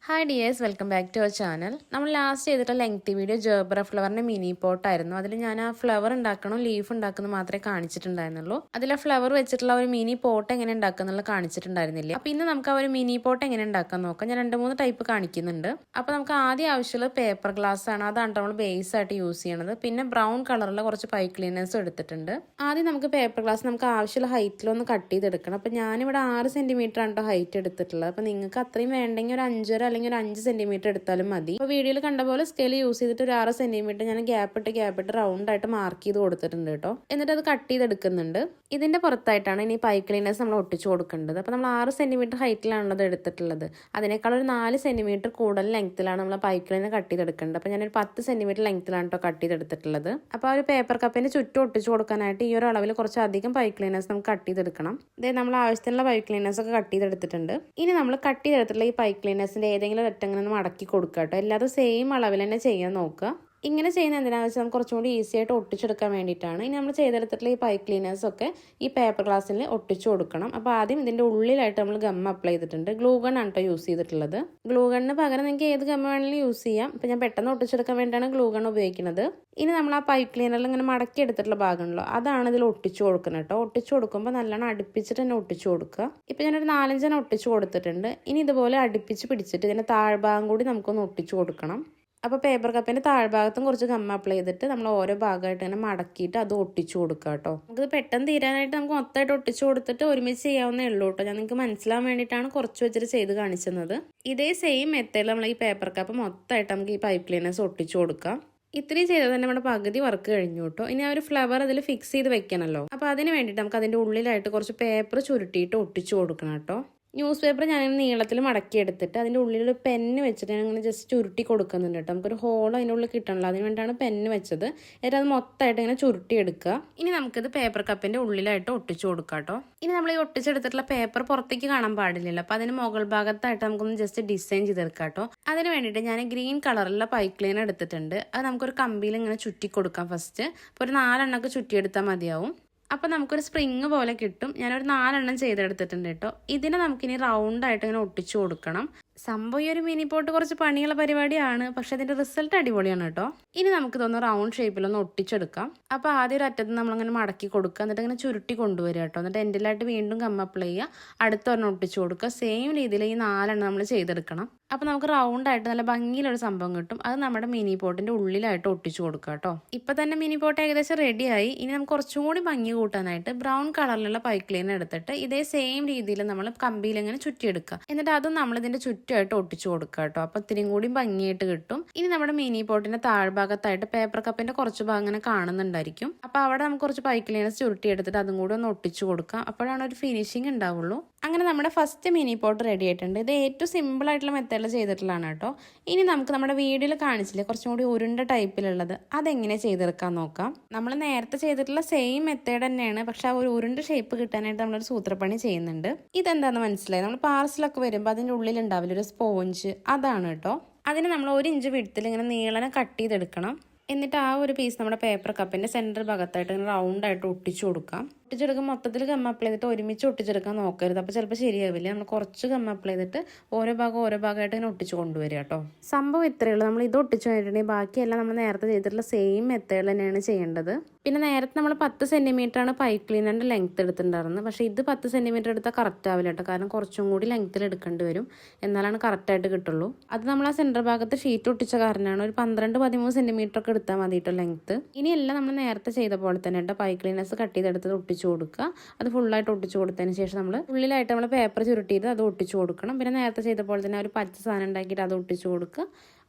Hi dears, welcome back to our channel. നമ്മൾ last ചെയ്തിട്ട് lengthy video gerbera ഫ്ലവറിൻ്റെ mini പോട്ടായിരുന്നു. അതിൽ ഞാൻ ആ ഫ്ലവർ ഉണ്ടാക്കണം, ലീഫ് ഉണ്ടാക്കുന്നത് മാത്രമേ കാണിച്ചിട്ടുണ്ടായിരുന്നുള്ളൂ. അതിൽ ആ ഫ്ലവർ വെച്ചിട്ടുള്ള ഒരു മിനി പോട്ട് എങ്ങനെ ഉണ്ടാക്കുന്നുള്ള കാണിച്ചിട്ടുണ്ടായിരുന്നില്ല. അപ്പോൾ ഇന്ന് നമുക്ക് ആ ഒരു മിനി പോട്ട് എങ്ങനെ ഉണ്ടാക്കാൻ നോക്കാം. ഞാൻ 2-3 ടൈപ്പ് കാണിക്കുന്നുണ്ട്. അപ്പോൾ നമുക്ക് ആദ്യം ആവശ്യമുള്ളത് പേപ്പർ ഗ്ലാസ് ആണ്. അതാണ് നമ്മൾ ബേസ് ആയിട്ട് യൂസ് ചെയ്യണത്. പിന്നെ ബ്രൗൺ കളറുള്ള കുറച്ച് പൈ ക്ലീനേഴ്സും എടുത്തിട്ടുണ്ട്. ആദ്യം നമുക്ക് പേപ്പർ ഗ്ലാസ് നമുക്ക് ആവശ്യമുള്ള ഹൈറ്റിലൊന്ന് കട്ട് ചെയ്തെടുക്കണം. അപ്പോൾ ഞാനിവിടെ 6 സെൻറ്റിമീറ്റർ ആണ് ഹൈറ്റ് എടുത്തിട്ടുള്ളത്. അപ്പോൾ നിങ്ങൾക്ക് അത്രയും വേണ്ടെങ്കിൽ ഒരു 5 അല്ലെങ്കിൽ ഒരു 5 സെന്റിമീറ്റർ എടുത്താലും മതി. അപ്പോൾ വീഡിയോയിൽ കണ്ട പോലെ സ്കെയിൽ യൂസ് ചെയ്തിട്ട് ഒരു 6 സെന്റിമീറ്റർ ഞാൻ ഗ്യാപ്പ് ഇട്ട് റൗണ്ട് ആയിട്ട് മാർക്ക് ചെയ്ത് കൊടുത്തിട്ടുണ്ട് കേട്ടോ. എന്നിട്ട് അത് കട്ട് ചെയ്തെടുക്കുന്നുണ്ട്. ഇതിന്റെ പുറത്തായിട്ടാണ് ഇനി പൈ ക്ലീനേഴ്സ് നമ്മൾ ഒട്ടിച്ചു കൊടുക്കേണ്ടത്. അപ്പോൾ നമ്മൾ 6 സെന്റിമീറ്റർ ഹൈറ്റിലാണല്ലോ അത് എടുത്തിട്ടുള്ളത്. അതിനേക്കാൾ ഒരു 4 സെന്റിമീറ്റർ കൂടുതൽ ലെങ്ത്തിലാണ് നമ്മൾ പൈ ക്ലീനർ കട്ട് ചെയ്തെടുക്കേണ്ടത്. അപ്പോൾ ഞാനൊരു 10 സെന്റിമീറ്റർ ലെങ്ത്തിലാണ് കേട്ടോ കട്ട് ചെയ്തെടുത്തിട്ടുള്ളത്. അപ്പോൾ ആ ഒരു പേപ്പർ കപ്പിന് ചുറ്റും ഒട്ടിച്ചു കൊടുക്കാനായിട്ട് ഈ ഒരു അളവിൽ കുറച്ച് അധികം പൈ ക്ലീനേഴ്സ് നമുക്ക് കട്ട് ചെയ്തെടുക്കണം. ഇതേ നമ്മൾ ആവശ്യത്തിനുള്ള പൈ ക്ലീനേഴ്സ് ഒക്കെ കട്ട് ചെയ്തെടുത്തിട്ടുണ്ട്. ഇനി നമ്മൾ കട്ട് ചെയ്തെടുത്തിട്ടുള്ള ഈ പൈ ക്ലീനേഴ്സിന്റെ ഏതെങ്കിലും ഒറ്റങ്ങനെ മടക്കി കൊടുക്കുക കേട്ടോ. എല്ലാതും സെയിം അളവിൽ തന്നെ ചെയ്യാൻ നോക്കുക. ഇങ്ങനെ ചെയ്യുന്ന എന്തിനാണെന്ന് വെച്ചാൽ നമുക്ക് കുറച്ചും കൂടി ഈസി ആയിട്ട് ഒട്ടിച്ചെടുക്കാൻ വേണ്ടിയിട്ടാണ്. ഇനി നമ്മൾ ചെയ്തെടുത്തിട്ടുള്ള ഈ പൈ ക്ലീനേഴ്സ് ഒക്കെ ഈ പേപ്പർ ഗ്ലാസ്സിൽ ഒട്ടിച്ചു കൊടുക്കണം. അപ്പോൾ ആദ്യം ഇതിൻ്റെ ഉള്ളിലായിട്ട് നമ്മൾ ഗം അപ്ലൈ ചെയ്തിട്ടുണ്ട്. ഗ്ലൂ ഗൺ ആണ് കേട്ടോ യൂസ് ചെയ്തിട്ടുള്ളത്. ഗ്ലൂ ഗണ്ണിന് പകരം നിങ്ങൾക്ക് ഏത് ഗം വേണമെങ്കിലും യൂസ് ചെയ്യാം. ഇപ്പോൾ ഞാൻ പെട്ടെന്ന് ഒട്ടിച്ചെടുക്കാൻ വേണ്ടിയിട്ടാണ് ഗ്ലൂ ഗൺ ഉപയോഗിക്കുന്നത്. ഇനി നമ്മൾ ആ പൈ ക്ലീനറിൽ ഇങ്ങനെ മടക്കി എടുത്തിട്ടുള്ള ഭാഗമുണ്ടല്ലോ, അതാണ് ഇതിൽ ഒട്ടിച്ചു കൊടുക്കുന്നത് കേട്ടോ. ഒട്ടിച്ചു കൊടുക്കുമ്പോൾ നല്ലോണം അടുപ്പിച്ചിട്ട് തന്നെ ഒട്ടിച്ചു കൊടുക്കുക. ഇപ്പോൾ ഞാനൊരു 4-5 ഒട്ടിച്ചു കൊടുത്തിട്ടുണ്ട്. ഇനി ഇതുപോലെ അടുപ്പിച്ച് പിടിച്ചിട്ട് ഇതിൻ്റെ താഴ്ഭാഗം കൂടി നമുക്കൊന്ന് ഒട്ടിച്ചു കൊടുക്കണം. അപ്പോൾ പേപ്പർ കപ്പിൻ്റെ താഴ്ഭാഗത്തും കുറച്ച് ഗം അപ്ലൈ ചെയ്തിട്ട് നമ്മൾ ഓരോ ഭാഗമായിട്ട് തന്നെ മടക്കിയിട്ട് അത് ഒട്ടിച്ചു കൊടുക്കുക കേട്ടോ. നമുക്കിത് പെട്ടെന്ന് തീരാനായിട്ട് നമുക്ക് മൊത്തമായിട്ട് ഒട്ടിച്ചു കൊടുത്തിട്ട് ഒരുമിച്ച് ചെയ്യാവുന്നേ ഉള്ളൂ കേട്ടോ. ഞാൻ നിങ്ങൾക്ക് മനസ്സിലാവാൻ വേണ്ടിയിട്ടാണ് കുറച്ച് വെച്ചിട്ട് ചെയ്ത് കാണിച്ചത്. ഇതേ സെയിം മെത്തേഡിൽ നമ്മൾ ഈ പേപ്പർ കപ്പ് മൊത്തമായിട്ട് നമുക്ക് ഈ പൈപ്പ് ക്ലീനേഴ്സ് ഒട്ടിച്ചു കൊടുക്കാം. ഇത്രയും ചെയ്താൽ തന്നെ നമ്മുടെ പകുതി വർക്ക് കഴിഞ്ഞു കേട്ടോ. ഇനി ആ ഒരു ഫ്ലവർ അതിൽ ഫിക്സ് ചെയ്ത് വെക്കണമല്ലോ. അപ്പോൾ അതിന് വേണ്ടിയിട്ട് നമുക്ക് അതിൻ്റെ ഉള്ളിലായിട്ട് കുറച്ച് പേപ്പർ ചുരുട്ടിയിട്ട് ഒട്ടിച്ചു കൊടുക്കണം കേട്ടോ. ന്യൂസ് പേപ്പർ ഞാനിങ്ങനെ നീളത്തിൽ മടക്കി എടുത്തിട്ട് അതിൻ്റെ ഉള്ളിലൊരു പെന്ന് വെച്ചിട്ട് ഞാൻ ഇങ്ങനെ ജസ്റ്റ് ചുരുട്ടി കൊടുക്കുന്നുണ്ട് കേട്ടോ. നമുക്കൊരു ഹോൾ അതിൻ്റെ ഉള്ളിൽ കിട്ടണല്ലോ, അതിന് വേണ്ടിയാണ് പെന്ന് വെച്ചത്. എന്നിട്ട് അത് മൊത്തമായിട്ട് ഇങ്ങനെ ചുരുട്ടി എടുക്കുക. ഇനി നമുക്കിത് പേപ്പർ കപ്പിൻ്റെ ഉള്ളിലായിട്ട് ഒട്ടിച്ചു കൊടുക്കാം കേട്ടോ. ഇനി നമ്മൾ ഈ ഒട്ടിച്ചെടുത്തിട്ടുള്ള പേപ്പർ പുറത്തേക്ക് കാണാൻ പാടില്ലല്ലോ. അപ്പോൾ അതിന് മുകൾ ഭാഗത്തായിട്ട് നമുക്കൊന്ന് ജസ്റ്റ് ഡിസൈൻ ചെയ്തെടുക്കാം കേട്ടോ. അതിന് വേണ്ടിയിട്ട് ഞാൻ ഗ്രീൻ കളറിലുള്ള പൈ ക്ലീനർ എടുത്തിട്ടുണ്ട്. അത് നമുക്കൊരു കമ്പിയിൽ ഇങ്ങനെ ചുറ്റി കൊടുക്കാം ഫസ്റ്റ്. അപ്പോൾ ഒരു 4 എണ്ണമൊക്കെ ചുറ്റിയെടുത്താൽ മതിയാവും. അപ്പോൾ നമുക്കൊരു സ്പ്രിങ് പോലെ കിട്ടും. ഞാനൊരു 4 എണ്ണം ചെയ്തെടുത്തിട്ടുണ്ട് കേട്ടോ. ഇതിനെ നമുക്കിനി റൗണ്ടായിട്ട് ഇങ്ങനെ ഒട്ടിച്ചു കൊടുക്കണം. സംഭവം ഈ ഒരു മിനി പോട്ട് കുറച്ച് പണിയുള്ള പരിപാടിയാണ്, പക്ഷെ അതിൻ്റെ റിസൾട്ട് അടിപൊളിയാണ് കേട്ടോ. ഇനി നമുക്കിതൊന്ന് റൗണ്ട് ഷേപ്പിലൊന്ന് ഒട്ടിച്ചെടുക്കാം. അപ്പോൾ ആദ്യം ഒരു അറ്റത്ത് നമ്മളങ്ങനെ മടക്കി കൊടുക്കുക, എന്നിട്ട് ഇങ്ങനെ ചുരുട്ടി കൊണ്ടുവരിക കേട്ടോ. എന്നിട്ട് എൻഡിലായിട്ട് വീണ്ടും ഗം അപ്ലൈ ചെയ്യുക, അടുത്തൊരെണ്ണം ഒട്ടിച്ചു കൊടുക്കുക. സെയിം രീതിയിൽ ഈ 4 എണ്ണം നമ്മൾ ചെയ്തെടുക്കണം. അപ്പോൾ നമുക്ക് റൗണ്ടായിട്ട് നല്ല ഭംഗിയിലൊരു സംഭവം കിട്ടും. അത് നമ്മുടെ മിനി പോട്ടിൻ്റെ ഉള്ളിലായിട്ട് ഒട്ടിച്ചു കൊടുക്കുക കേട്ടോ. ഇപ്പം തന്നെ മിനി പോട്ട് ഏകദേശം റെഡിയായി. ഇനി നമുക്ക് കുറച്ചും കൂടി ഭംഗി കൂട്ടാനായിട്ട് ബ്രൗൺ കളറിലുള്ള പൈ ക്ലീനർ എടുത്തിട്ട് ഇതേ സെയിം രീതിയിൽ നമ്മൾ കമ്പിയിൽ ഇങ്ങനെ ചുറ്റിയെടുക്കുക. എന്നിട്ട് അതും നമ്മളിതിൻ്റെ ചുറ്റുമായിട്ട് ഒട്ടിച്ചു കൊടുക്കുക കേട്ടോ. അപ്പോൾ ഇത്തിരിയും കൂടി ഭംഗിയായിട്ട് കിട്ടും. ഇനി നമ്മുടെ മിനി പോട്ടിൻ്റെ താഴ്ഭാഗത്തായിട്ട് പേപ്പർ കപ്പിൻ്റെ കുറച്ച് ഭാഗം ഇങ്ങനെ കാണുന്നുണ്ടായിരിക്കും. അപ്പോൾ അവിടെ നമുക്ക് കുറച്ച് പൈ ക്ലീനേഴ്സ് ചുരുട്ടിയെടുത്തിട്ട് അതും കൂടി ഒന്ന് ഒട്ടിച്ചു കൊടുക്കാം. അപ്പോഴാണ് ഒരു ഫിനിഷിങ് ഉണ്ടാവുള്ളൂ. അങ്ങനെ നമ്മുടെ ഫസ്റ്റ് മിനി പോട്ട് റെഡി ആയിട്ടുണ്ട്. ഇത് ഏറ്റവും സിമ്പിൾ ആയിട്ടുള്ള മെത്തേഡിൽ ചെയ്തിട്ടുള്ളതാണ് കേട്ടോ. ഇനി നമുക്ക് നമ്മുടെ വീഡിയോയിൽ കാണിച്ചില്ലേ കുറച്ചും കൂടി ഉരുണ്ട ടൈപ്പിലുള്ളത്, അതെങ്ങനെ ചെയ്തെടുക്കാൻ നോക്കാം. നമ്മൾ നേരത്തെ ചെയ്തിട്ടുള്ള സെയിം മെത്തേഡ് തന്നെയാണ്, പക്ഷെ ആ ഒരു ഉരുണ്ട ഷേപ്പ് കിട്ടാനായിട്ട് നമ്മളൊരു സൂത്രപ്പണി ചെയ്യുന്നുണ്ട്. ഇതെന്താണെന്ന് മനസ്സിലായി? നമ്മൾ പാർസലൊക്കെ വരുമ്പോൾ അതിൻ്റെ ഉള്ളിൽ ഉണ്ടാവില്ല ഒരു സ്പോഞ്ച്, അതാണ് കേട്ടോ. അതിന് നമ്മൾ 1 ഇഞ്ച് വിഡ്ത്തിൽ ഇങ്ങനെ നീളനെ കട്ട് ചെയ്തെടുക്കണം. എന്നിട്ട് ആ ഒരു പീസ് നമ്മുടെ പേപ്പർ കപ്പിൻ്റെ സെൻറ്റർ ഭാഗത്തായിട്ട് ഇങ്ങനെ റൗണ്ടായിട്ട് ഒട്ടിച്ചു കൊടുക്കാം. ഒട്ടിച്ചെടുക്കുമ്പോൾ മൊത്തത്തിൽ ഗം അപ്ലൈ ചെയ്തിട്ട് ഒരുമിച്ച് ഒട്ടിച്ചെടുക്കാൻ നോക്കരുത്. അപ്പോൾ ചിലപ്പോൾ ശരിയാവില്ല. നമ്മൾ കുറച്ച് ഗം അപ്ലൈ ചെയ്തിട്ട് ഓരോ ഭാഗമായിട്ട് ഇങ്ങനെ ഒട്ടിച്ച് കൊണ്ടുവരിക കേട്ടോ. സംഭവം ഇത്രയേ ഉള്ളൂ. നമ്മൾ ഇത് ഒട്ടിച്ച് കഴിഞ്ഞിട്ടുണ്ടെങ്കിൽ ബാക്കിയെല്ലാം നമ്മൾ നേരത്തെ ചെയ്തിട്ടുള്ള സെയിം മെത്തേഡ് തന്നെയാണ് ചെയ്യേണ്ടത്. പിന്നെ നേരത്തെ നമ്മൾ 10 സെൻറ്റിമീറ്ററാണ് പൈ ക്ലീനറിൻ്റെ ലെങ്ത്ത് എടുത്തിട്ടുണ്ടായിരുന്നത്. പക്ഷേ ഇത് 10 സെൻറ്റിമീറ്റർ എടുത്താൽ കറക്റ്റ് ആവില്ല കേട്ടോ. കാരണം കുറച്ചും കൂടി ലെങ്ത്തിൽ എടുക്കേണ്ടി വരും, എന്നാലാണ് കറക്റ്റായിട്ട് കിട്ടുള്ളൂ. അത് നമ്മൾ ആ സെൻറ്റർ ഭാഗത്ത് ഷീറ്റ് ഒട്ടിച്ച കാരണമാണ്. ഒരു 12-13 സെൻറ്റിമീറ്റർ ഒക്കെ എടുത്താൽ മതി കേട്ടോ ലെങ്ത്ത്. ഇനിയെല്ലാം നമ്മൾ നേരത്തെ ചെയ്ത പോലെ തന്നെ കേട്ടോ പൈ ക്ലീനേഴ്സ് കട്ട് ചെയ്തെടുത്ത് ഒട്ടിച്ചു കൊടുക്കുക. അത് ഫുള്ളായിട്ട് ഒട്ടിച്ചു കൊടുത്തതിന് ശേഷം നമ്മൾ ഉള്ളിലായിട്ട് നമ്മൾ പേപ്പർ ചുരുട്ടിയിട്ട് അത് ഒട്ടിച്ചു കൊടുക്കണം. പിന്നെ നേരത്തെ ചെയ്ത പോലെ തന്നെ ഒരു പച്ച സാധനം ഉണ്ടാക്കിയിട്ട് അത് ഒട്ടിച്ചു കൊടുക്കുക.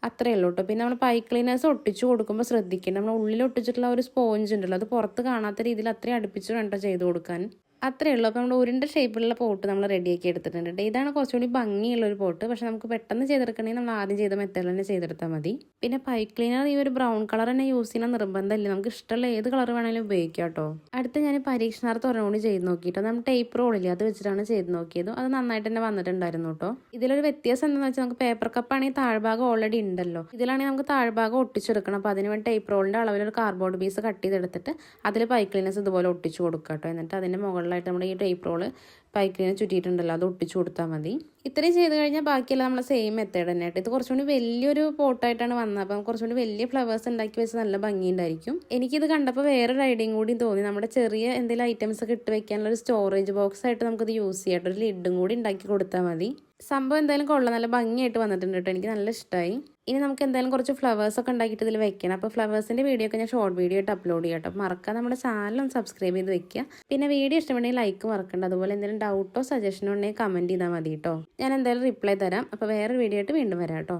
അത്രയേ ഉള്ളൂ കേട്ടോ. പിന്നെ നമ്മൾ പൈ ക്ലീനേഴ്സ് ഒട്ടിച്ചു കൊടുക്കുമ്പോൾ ശ്രദ്ധിക്കണം, നമ്മൾ ഉള്ളിൽ ഒട്ടിച്ചിട്ടുള്ള ഒരു സ്പോഞ്ച് ഉണ്ടല്ലോ, അത് പുറത്ത് കാണാത്ത രീതിയിൽ അത്രയും അടുപ്പിച്ച് വേണ്ട ചെയ്ത് കൊടുക്കാൻ. അത്രയേ ഉള്ളൂ. അപ്പോൾ നമ്മൾ ഉരുണ്ട ഷേപ്പിലുള്ള പോട്ട് നമ്മൾ റെഡിയാക്കി എടുത്തിട്ടുണ്ട്. ഇതാണ് കുറച്ചുകൂടി ഭംഗിയുള്ളൊരു പോട്ട്. പക്ഷെ നമുക്ക് പെട്ടെന്ന് ചെയ്തെടുക്കണമെങ്കിൽ നമ്മൾ ആദ്യം ചെയ്ത മെത്തേഡിൽ തന്നെ ചെയ്തെടുത്താൽ മതി. പിന്നെ പൈ ക്ലീനർ ഈ ഒരു ബ്രൗൺ കളർ തന്നെ യൂസ് ചെയ്യണം നിർബന്ധമില്ല. നമുക്ക് ഇഷ്ടമുള്ള ഏത് കളർ വേണമെങ്കിലും ഉപയോഗിക്കാം കേട്ടോ. അടുത്ത് ഞാൻ പരീക്ഷണാർത്ഥം ഒരെണ്ണം ചെയ്ത് നോക്കിയിട്ടോ. നമ്മൾ ടേപ്പ് റോളില്ലേ, അത് വെച്ചിട്ടാണ് ചെയ്ത് നോക്കിയത്. അത് നന്നായിട്ട് തന്നെ വന്നിട്ടുണ്ടായിരുന്നു കേട്ടോ. ഇതിലൊരു വ്യത്യാസം എന്താണെന്ന് വെച്ചാൽ നമുക്ക് പേപ്പർ കപ്പാണെങ്കിൽ താഴ്ഭാഗം ഓൾറെഡി ഉണ്ടല്ലോ. ഇതിലാണെങ്കിൽ നമുക്ക് താഴ്ഭാഗം ഒട്ടിച്ചെടുക്കണം. അപ്പോൾ അതിന് വേണ്ടി ടേപ്പ് റോളിൻ്റെ അളവിലൊരു കാർഡ്ബോർഡ് പീസ് കട്ട് ചെയ്തെടുത്തിട്ട് അതിൽ പൈ ക്ലീനേഴ്സ് ഇതുപോലെ ഒട്ടിച്ചു കൊടുക്കാം കേട്ടോ. എന്നിട്ട് അതിൻ്റെ മുകളിൽ മുകളിലായിട്ട് നമ്മുടെ ഈ ടേപ്പ് റോള് പൈപ്പിനെ ചുറ്റിയിട്ടുണ്ടല്ലോ അത് ഒട്ടിച്ചു കൊടുത്താൽ മതി. ഇത്രയും ചെയ്ത് കഴിഞ്ഞാൽ ബാക്കിയെല്ലാം നമ്മൾ സെയിം മെത്തേഡ് തന്നെ ആയിട്ട്. ഇത് കുറച്ചുകൂടി വലിയൊരു പോട്ടായിട്ടാണ് വന്നത്. അപ്പം കുറച്ചുകൂടി വലിയ ഫ്ലവേഴ്സ് ഉണ്ടാക്കി വെച്ച് നല്ല ഭംഗിയുണ്ടായിരിക്കും. എനിക്കിത് കണ്ടപ്പോൾ വേറൊരു ഐഡിയയും കൂടി തോന്നി. നമ്മുടെ ചെറിയ എന്തെങ്കിലും ഐറ്റംസ് ഒക്കെ ഇട്ട് വെക്കാനുള്ള ഒരു സ്റ്റോറേജ് ബോക്സ് ആയിട്ട് നമുക്കിത് യൂസ് ചെയ്യാം. ഒരു ലിഡും കൂടി ഉണ്ടാക്കി കൊടുത്താൽ മതി. സംഭവം എന്തായാലും കൊള്ളാം, നല്ല ഭംഗിയായിട്ട് വന്നിട്ടുണ്ട് കേട്ടോ. എനിക്ക് നല്ല ഇഷ്ടമായി. ഇനി നമുക്ക് എന്തായാലും കുറച്ച് ഫ്ലവേഴ്സ് ഒക്കെ ഉണ്ടാക്കിയിട്ട് ഇതിൽ വെക്കണം. അപ്പോൾ ഫ്ലവേഴ്സിൻ്റെ വീഡിയോ ഒക്കെ ഞാൻ ഷോർട്ട് വീഡിയോ ആയിട്ട് അപ്ലോഡ് ചെയ്യാം കേട്ടോ. അപ്പോൾ മറക്കാതെ നമ്മുടെ ചാനൽ ഒന്ന് സബ്സ്ക്രൈബ് ചെയ്ത് വെക്കുക. പിന്നെ വീഡിയോ ഇഷ്ടമുണ്ടെങ്കിൽ ലൈക്ക് മറക്കണ്ട. അതുപോലെ എന്തെങ്കിലും ഡൗട്ടോ സജഷനോ ഉണ്ടെങ്കിൽ കമൻറ്റ് ചെയ്താൽ മതി കേട്ടോ. ഞാൻ എന്തായാലും റിപ്ലൈ തരാം. അപ്പോൾ വേറൊരു വീഡിയോ ആയിട്ട് വീണ്ടും വരാം കേട്ടോ.